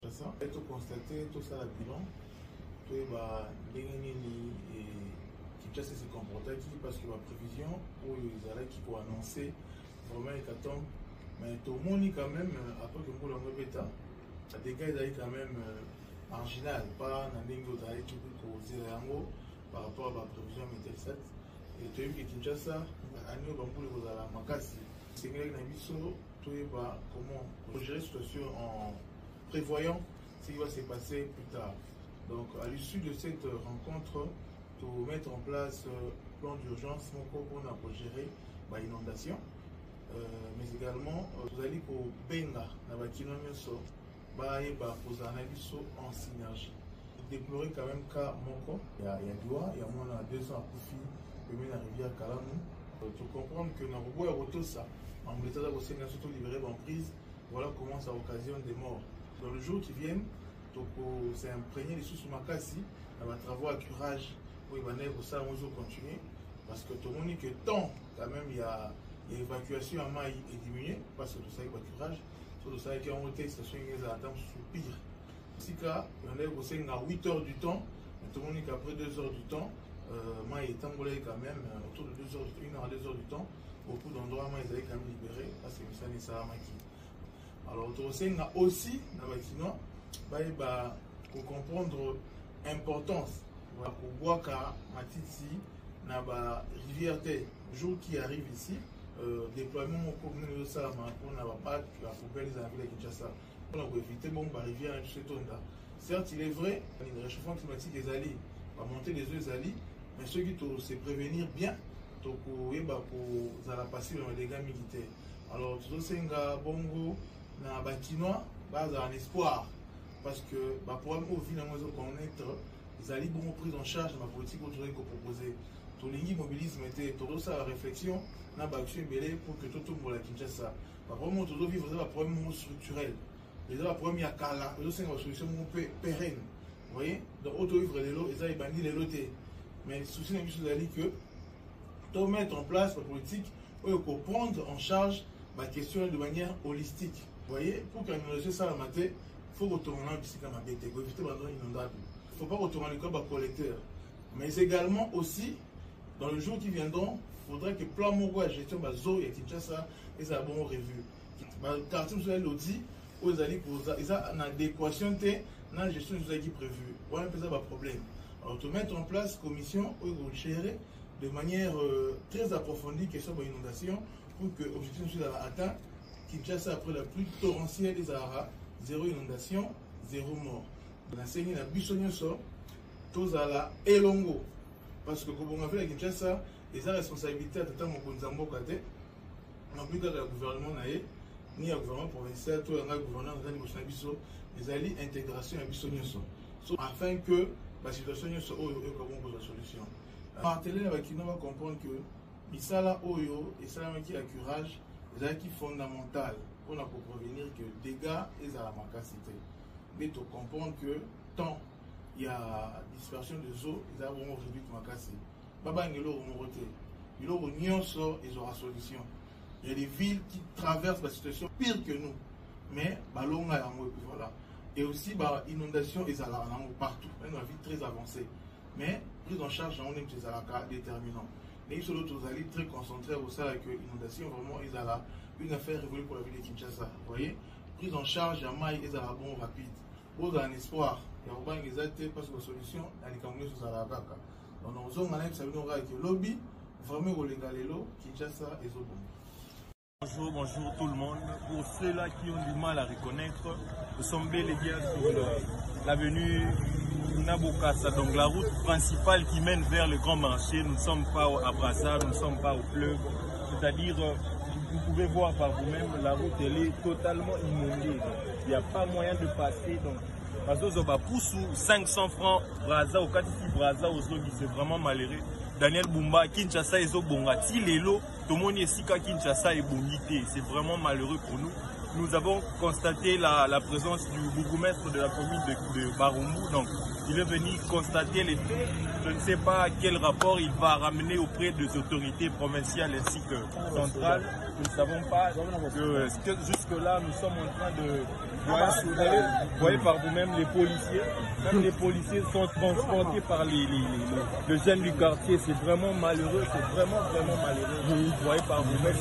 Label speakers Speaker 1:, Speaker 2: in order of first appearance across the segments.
Speaker 1: Ça, et tout constater, tout ça, la bilan, tout est Kinshasa se comporter parce que la prévision, où ils allaient qui pour annoncer vraiment les cartons, mais tout le monde quand même, après que nous l'avons bêta, ça dégage quand même marginal, pas dans les autres qui peut causer par rapport à la prévision météo 7. Et tu as vu que Kinshasa, à nous, on va la Makassi. C'est que nous avons comment gérer la situation en prévoyant ce qui va se passer plus tard. Donc, à l'issue de cette rencontre, pour mettre en place un plan d'urgence pour gérer l'inondation, mais également, vous allez pour Benga, pour analyser en synergie. Déplorer quand même cas Moko, il y a Doua, il y a moins de 2 ans à Koufi, le la rivière Kalamou. Pour comprendre que dans le retour ça, en l'état d'avoir surtout libéré en prise, voilà comment ça occasionne des morts. Dans le jour qui vient, c'est imprégné les sous Makassi, dans les travaux à curage, pour ça on va continuer. Parce que tout le monde dit que tant quand même il y a l'évacuation à maille est diminuée, parce que tout ça est curage, tout ça est en hôtel, station est à attendre sous pire. Si il y en a 8 heures du temps, mais tout le monde dit qu'après 2 heures du temps, maille est engolé quand même autour de 2 heures, 1 heure à 2 heures du temps, beaucoup d'endroits maille ils allaient quand même libérés parce que ça n'est ça qui. Alors, il y a aussi dans pour comprendre l'importance pour voir que Matiti na ba rivière le jour qui arrive ici, déploiement au commune de Salama pour n'a pas la poubelle des amis de Kinshasa pour éviter bon la rivière et tout ce certes, il est vrai, le réchauffement climatique des alliés va monter les eaux alliés, mais ceux qui se prévenir bien pour passer dans les dégâts militaires. Alors, tout ça, c'est un bongo. Na bakinois base en espoir parce que le problème au final connaître ils allaient bon prise en charge de la politique autorisée qu'on proposait tout l'immobilisme était tout ça la réflexion na action belé pour que tout le monde la Kinshasa vraiment tout vivre un problème structurel les problème ya kala c'est une solution pérenne vous voyez donc auto vivre les lots ils allaient bannir les lotés mais le souci n'est juste que tout mettre en place la politique pour prendre en charge la question de manière holistique. Vous voyez, pour qu'un inondation ça la matin, il faut retourner à la comme il faut éviter l'abandon inondable. Il ne faut pas retourner comme un collecteur. Mais également aussi, dans le jour qui viendront, il faudrait que plan Moko et gestion de Zo et Kinshasa, ils aient bon revu. Le quartier, vous avez l'audit, ils ont une adéquation dans la gestion de qui prévue. Voilà un peu ça le problème. Alors, de mettre en place une commission où ils vont gérer de manière très approfondie la question de l'inondation pour que l'objectif soit atteint. Kinshasa après la pluie torrentielle des Sahara, 0 inondation, 0 mort. Dans ce cas, la Bissonioso, tous à la Elongo. Parce que quand on a fait la Kinshasa, les responsabilités à Tata Mokonzambo Kate, non plus que le gouvernement ni le gouvernement provincial, tout le gouvernement de Bisso, les alliés intégration à Bissonioso. Afin que la situation soit la solution. Marteler qui va comprendre que Misala Oyo et Salamaki à curage. C'est fondamental pour prévenir que les dégâts sont à la macacité. Mais tu comprends que tant il y a dispersion de eau, ils ont réduit la macacité. Baba Ngelo Romoroté, ils ont une solution. Il y a des villes qui traversent la situation pire que nous. Mais Balonga voilà. Et aussi l'inondation est partout. On a une vie très avancée. Mais prise en charge, on est déterminant. Mais ils sont très concentrés au sein avec l'inondation, vraiment, ils ont une affaire révolue pour la ville de Kinshasa. Vous voyez, prise en charge, à maille, ils ont bon rapide. Vous avez un espoir. Il y a un exemple parce que la solution, elle est comme sur la Gaka. Donc, nous avons un lobby, vraiment, Kinshasa et Zobon.
Speaker 2: Bonjour, bonjour tout le monde. Pour ceux-là qui ont du mal à reconnaître, nous sommes bel et bien sur l'avenue Nabokassa, donc la route principale qui mène vers le grand marché. Nous ne sommes pas à Brazzaville, nous ne sommes pas au fleuve. C'est-à-dire, vous pouvez voir par vous-même, la route elle est totalement inondée. Il n'y a pas moyen de passer. Donc, parce que 500 francs, Brazzaville, au Katiti Brazzaville, au Zogi, c'est vraiment malheureux. Daniel Bumba, Kinshasa et Zobonga, Tilelo, Tomoni Sika Kinshasa et Bongité. C'est vraiment malheureux pour nous. Nous avons constaté la présence du bourgmestre de la commune de Barumbu. Donc, il est venu constater les faits. Je ne sais pas quel rapport il va ramener auprès des autorités provinciales ainsi que centrales. Nous ne savons pas que jusque-là, nous sommes en train Vous voyez par vous-même les policiers. Même les policiers sont transportés par les jeunes du quartier. C'est vraiment malheureux. C'est vraiment malheureux. Vous voyez par vous-même.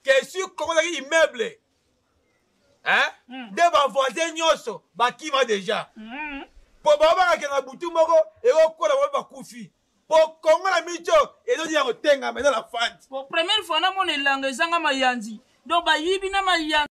Speaker 3: que sur comment immeuble nde bavoisin nyonso bakima deja po babakake na butu moko ekokola bolo bakufi po kongo na micho ezozia kotengama eza na fandi
Speaker 4: po première fois namona elanga ezanga mayanzi donc bayibi na mayanzi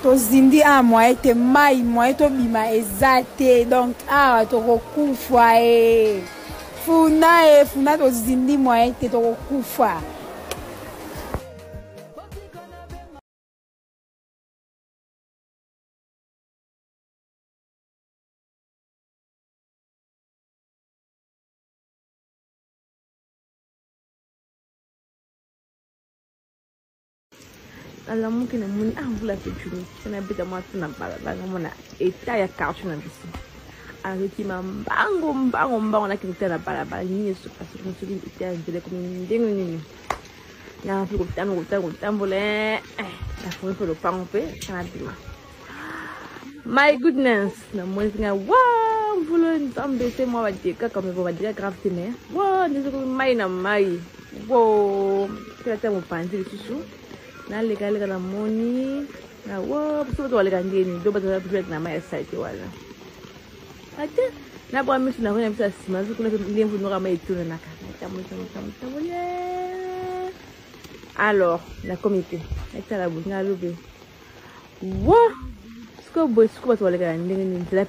Speaker 5: tozindi a moyen te mai moyen to bima ezate donc a tokokufa funa tozindi moyen te tokokufa.
Speaker 6: Alors moi qui n'ai pas voulu faire du tout, je n'ai pas moi tout n'a pas la mon état ya carte na bisi. Avec ma bango na qui était la balabala ni se passe comme si il était de comme une dingue. Na fi ko tambolé la foi pour le pamper na bima. My goodness, na moi nga wow, vouloir t'embêter moi va dire comme va dire grave mais wow, des ko mai na mai. Wow, tu as mon panzi sous. Na lega na moni na wo so to lega ngeni do ba to na my site wala ate na bwa misu na kona misa sima zu kuna ndemvu no kama ituna na ka tamu alors la comité eta la bu nga lobe wo sko boy sko ba to lega ngeni la